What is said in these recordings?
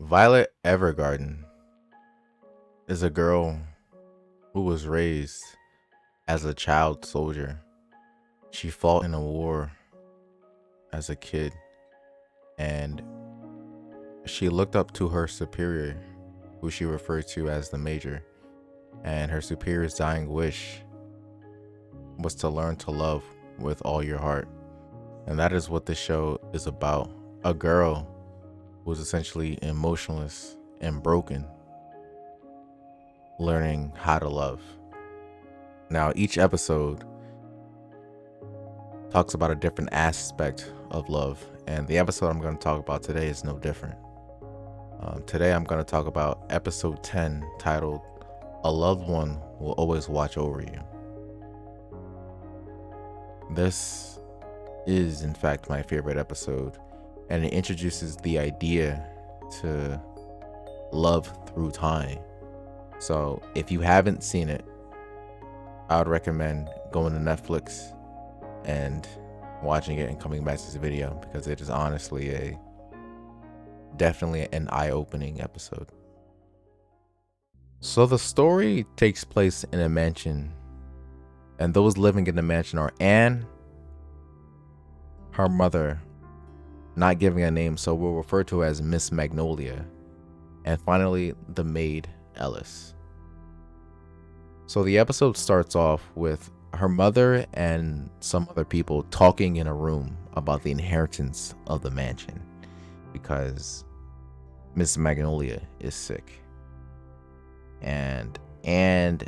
Violet Evergarden is a girl who was raised as a child soldier. She fought in a war as a kid, and she looked up to her superior, who she referred to as the Major, and her superior's dying wish was to learn to love with all your heart. And that is what this show is about. A girl who's essentially emotionless and broken, learning how to love. Now, each episode talks about a different aspect of love, and the episode I'm going to talk about today is no different. Today, I'm going to talk about episode 10, titled "A Loved One Will Always Watch Over You." This is, in fact, my favorite episode, and it introduces the idea to love through time. So, if you haven't seen it, I would recommend going to Netflix and watching it and coming back to this video, because it is honestly definitely an eye-opening episode. So the story takes place in a mansion, and those living in the mansion are Anne, her mother, not giving a name, so we'll refer to her as Miss Magnolia, and finally the maid Ellis. So the episode starts off with her mother and some other people talking in a room about the inheritance of the mansion, because Miss Magnolia is sick, and Anne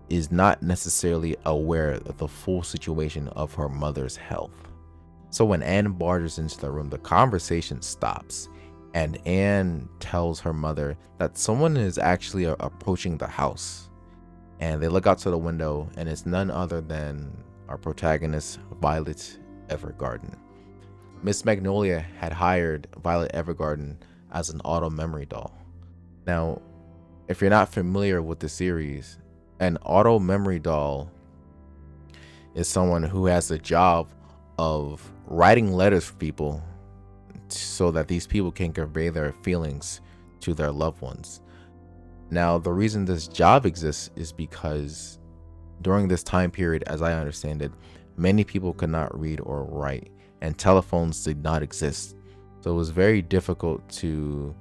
is not necessarily aware of the full situation of her mother's health. So when Anne barges into the room, the conversation stops, and Anne tells her mother that someone is actually approaching the house. And they look out to the window, and it's none other than our protagonist, Violet Evergarden. Miss Magnolia had hired Violet Evergarden as an auto memory doll. Now, if you're not familiar with the series, an auto memory doll is someone who has the job of writing letters for people so that these people can convey their feelings to their loved ones. Now, the reason this job exists is because during this time period, as I understand it, many people could not read or write, and telephones did not exist. So it was very difficult to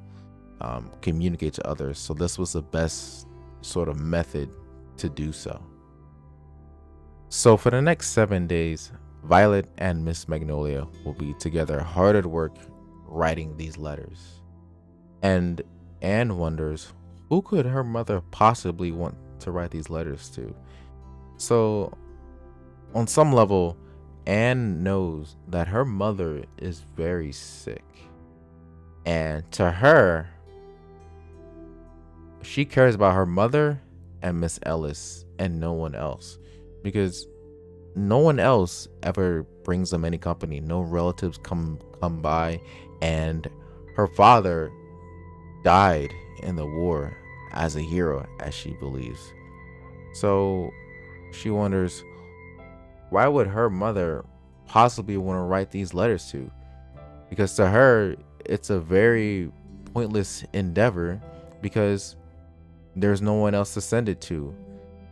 communicate to others. So this was the best sort of method to do so. So for the next 7 days, Violet and Miss Magnolia will be together hard at work writing these letters. And Anne wonders, who could her mother possibly want to write these letters to? So, on some level, Anne knows that her mother is very sick. And to her, she cares about her mother and Miss Ellis and no one else. Because no one else ever brings them any company. No relatives come by. And her father died in the war as a hero, as she believes. So she wonders, why would her mother possibly want to write these letters to? Because to her, it's a very pointless endeavor, because there's no one else to send it to.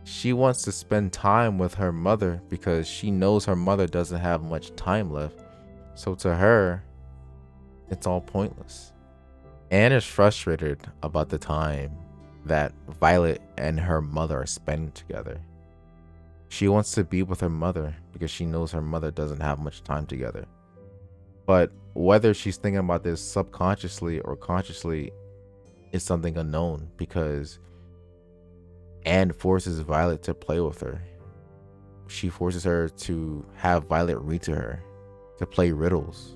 She wants to spend time with her mother because she knows her mother doesn't have much time left. So to her, it's all pointless. Anne is frustrated about the time that Violet and her mother are spending together. She wants to be with her mother because she knows her mother doesn't have much time together. But whether she's thinking about this subconsciously or consciously is something unknown, because Anne forces Violet to play with her. She forces her to have Violet read to her, to play riddles,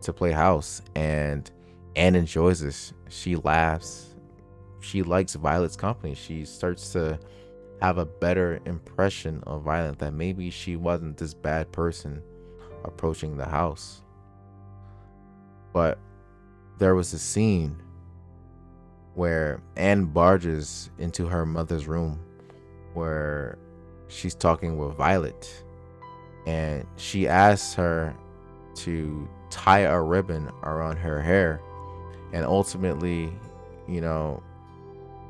to play house, and Anne enjoys this. She laughs. She likes Violet's company. She starts to have a better impression of Violet, that maybe she wasn't this bad person approaching the house. But there was a scene where Anne barges into her mother's room where she's talking with Violet, and she asks her to tie a ribbon around her hair, And ultimately, you know,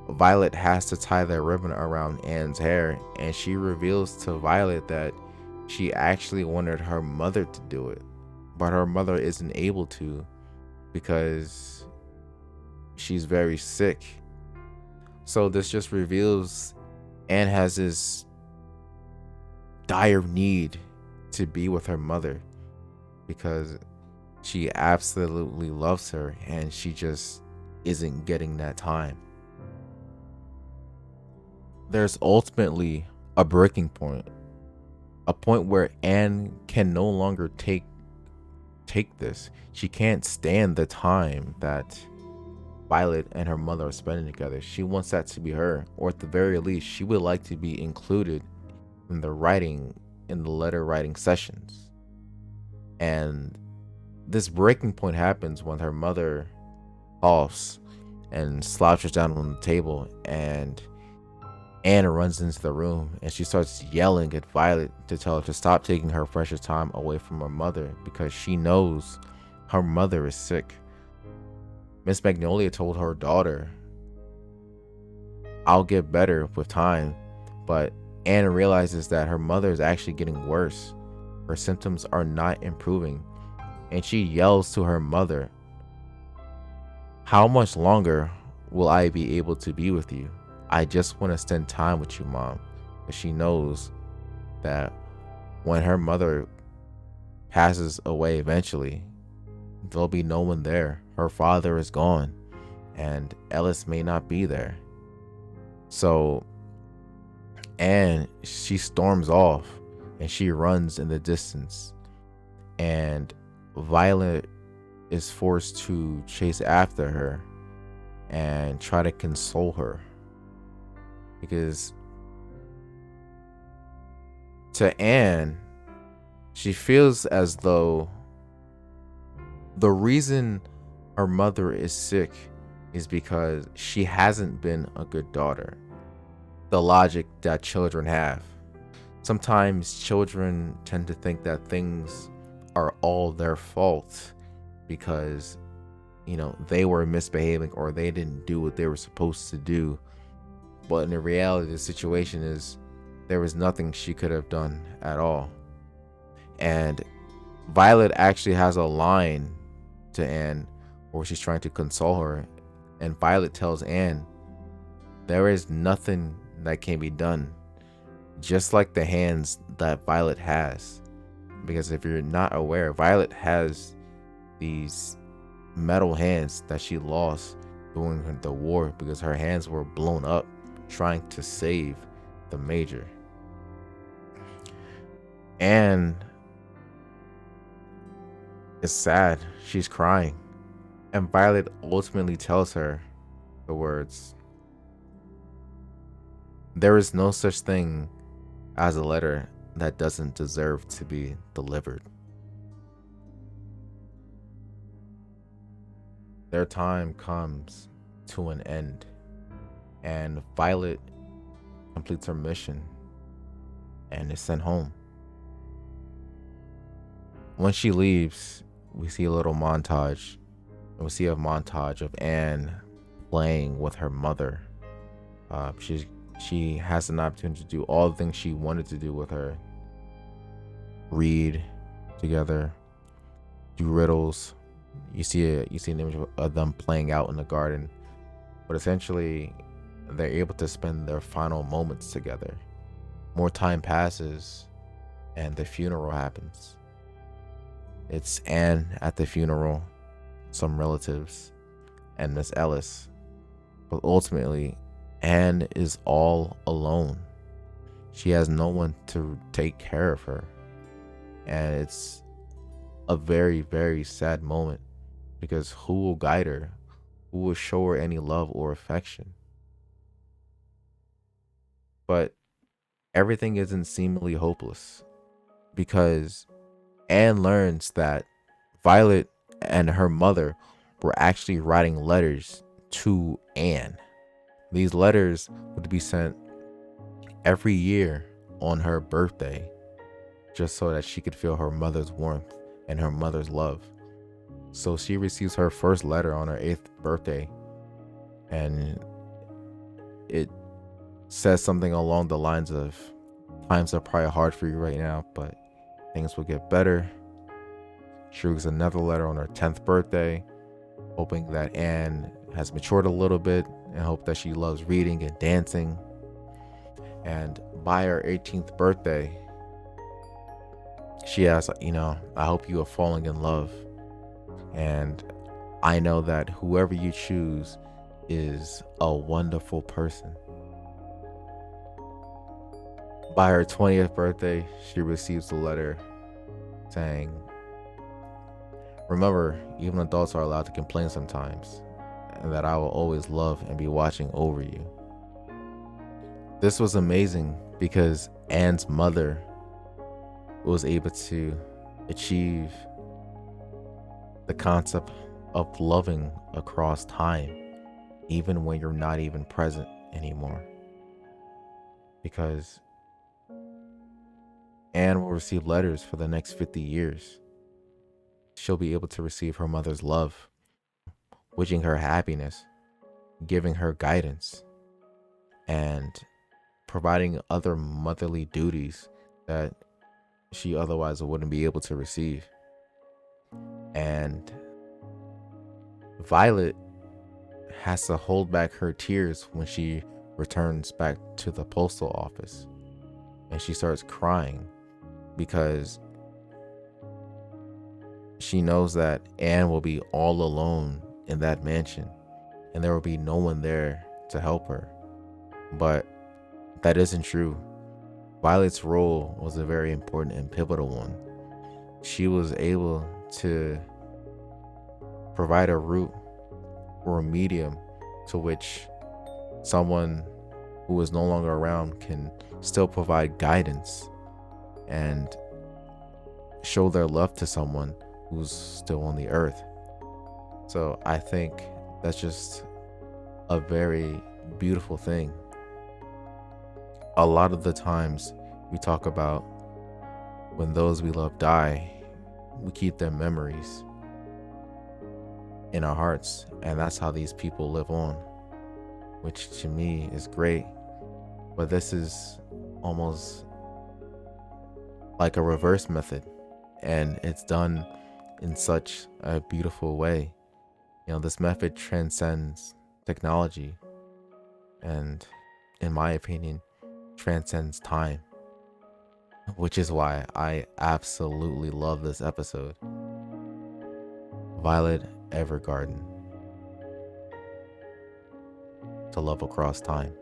Violet has to tie that ribbon around Anne's hair, and she reveals to Violet that she actually wanted her mother to do it, but her mother isn't able to because she's very sick. So this just reveals Anne has this dire need to be with her mother because she absolutely loves her and she just isn't getting that time. There's ultimately a breaking point, a point where Anne can no longer take this. She can't stand the time that Violet and her mother are spending together. She wants that to be her, or at the very least, she would like to be included in the letter writing sessions. And this breaking point happens when her mother coughs and slouches down on the table, and Anna runs into the room and she starts yelling at Violet to tell her to stop taking her precious time away from her mother because she knows her mother is sick. Miss Magnolia told her daughter, "I'll get better with time," but Anna realizes that her mother is actually getting worse. Her symptoms are not improving, and she yells to her mother, "How much longer will I be able to be with you? I just want to spend time with you, Mom." But she knows that when her mother passes away eventually, there'll be no one there. Her father is gone, and Ellis may not be there. So, and she storms off and she runs in the distance. And Violet is forced to chase after her and try to console her. Because to Anne, she feels as though the reason her mother is sick is because she hasn't been a good daughter. The logic that children have. Sometimes children tend to think that things are all their fault because, they were misbehaving or they didn't do what they were supposed to do. But in the reality, the situation is there was nothing she could have done at all. And Violet actually has a line to Anne where she's trying to console her. And Violet tells Anne, there is nothing that can be done, just like the hands that Violet has. Because if you're not aware, Violet has these metal hands that she lost during the war because her hands were blown up trying to save the Major. Anne is sad. She's crying. And Violet ultimately tells her the words, "There is no such thing as a letter that doesn't deserve to be delivered." Their time comes to an end, and Violet completes her mission and is sent home. When she leaves, we see a little montage. And we see a montage of Anne playing with her mother. She has an opportunity to do all the things she wanted to do with her. Read together, do riddles. You see an image of them playing out in the garden. But essentially, they're able to spend their final moments together. More time passes, and the funeral happens. It's Anne at the funeral, some relatives, and Miss Ellis. But ultimately, Anne is all alone. She has no one to take care of her. And it's a very, very sad moment because who will guide her? Who will show her any love or affection? But everything isn't seemingly hopeless because Anne learns that Violet and her mother were actually writing letters to Anne. These letters would be sent every year on her birthday, just so that she could feel her mother's warmth and her mother's love. So she receives her first letter on her 8th birthday, and it says something along the lines of, times are probably hard for you right now, but things will get better. She receives another letter on her 10th birthday, hoping that Anne has matured a little bit and hope that she loves reading and dancing. And by her 18th birthday, she asks, I hope you are falling in love. And I know that whoever you choose is a wonderful person. By her 20th birthday, she receives a letter saying, remember, even adults are allowed to complain sometimes, and that I will always love and be watching over you. This was amazing because Anne's mother was able to achieve the concept of loving across time, even when you're not even present anymore. Because Anne will receive letters for the next 50 years. She'll be able to receive her mother's love, wishing her happiness, giving her guidance, and providing other motherly duties that she otherwise wouldn't be able to receive. And Violet has to hold back her tears when she returns back to the postal office, and she starts crying because she knows that Anne will be all alone in that mansion and there will be no one there to help her. But that isn't true. Violet's role was a very important and pivotal one. She was able to provide a route or a medium to which someone who is no longer around can still provide guidance and show their love to someone who's still on the earth. So I think that's just a very beautiful thing. A lot of the times we talk about when those we love die, we keep their memories in our hearts, and that's how these people live on, which to me is great. But this is almost like a reverse method, and it's done in such a beautiful way. This method transcends technology and, in my opinion, transcends time, which is why I absolutely love this episode. Violet Evergarden, to love across time.